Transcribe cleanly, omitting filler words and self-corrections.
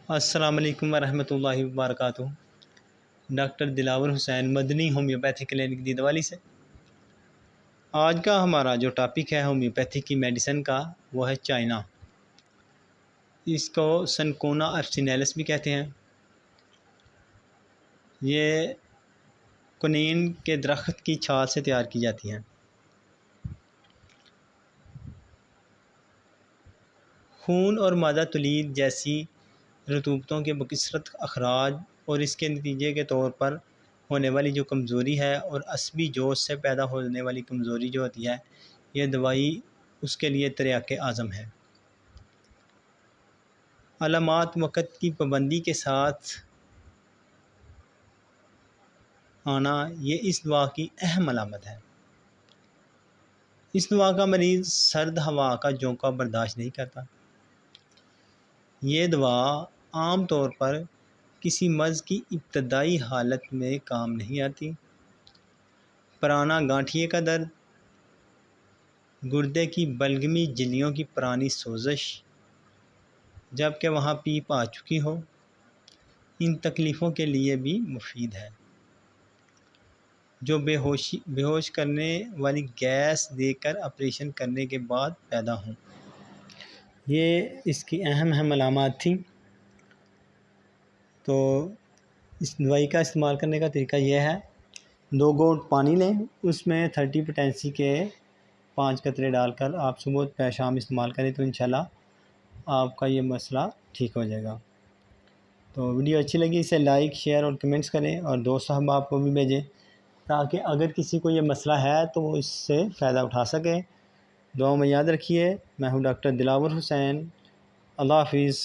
السلام علیکم ورحمۃ اللہ وبرکاتہ۔ ڈاکٹر دلاور حسین، مدنی ہومیوپیتھی کلینک دیدوالی سے۔ آج کا ہمارا جو ٹاپک ہے ہومیوپیتھی کی میڈیسن کا، وہ ہے چائنا۔ اس کو سنکونا افسینیلس بھی کہتے ہیں۔ یہ کنین کے درخت کی چھال سے تیار کی جاتی ہیں۔ خون اور مادہ تولید جیسی رطوبتوں کے بکثرت اخراج اور اس کے نتیجے کے طور پر ہونے والی جو کمزوری ہے اور عصبی جوش سے پیدا ہونے والی کمزوری جو ہوتی ہے، یہ دوائی اس کے لیے تریاق اعظم ہے۔ علامات وقت کی پابندی کے ساتھ آنا، یہ اس دوا کی اہم علامت ہے۔ اس دوا کا مریض سرد ہوا کا جھونکا برداشت نہیں کرتا۔ یہ دوا عام طور پر کسی مرض کی ابتدائی حالت میں کام نہیں آتی۔ پرانا گانٹھیے کا درد، گردے کی بلغمی جھلیوں کی پرانی سوزش جبکہ وہاں پیپ آ چکی ہو، ان تکلیفوں کے لیے بھی مفید ہے۔ جو بے ہوش کرنے والی گیس دے کر آپریشن کرنے کے بعد پیدا ہوں، یہ اس کی اہم علامات تھیں۔ تو اس دوائی کا استعمال کرنے کا طریقہ یہ ہے: 2 گھونٹ پانی لیں، اس میں 30 پوٹینسی کے 5 قطرے ڈال کر آپ صبح شام استعمال کریں تو انشاءاللہ آپ کا یہ مسئلہ ٹھیک ہو جائے گا۔ تو ویڈیو اچھی لگی اسے لائک، شیئر اور کمنٹس کریں، اور دوست احباب کو بھی بھیجیں تاکہ اگر کسی کو یہ مسئلہ ہے تو وہ اس سے فائدہ اٹھا سکے۔ دعاؤں میں یاد رکھیے۔ میں ہوں ڈاکٹر دلاور حسین۔ اللہ حافظ۔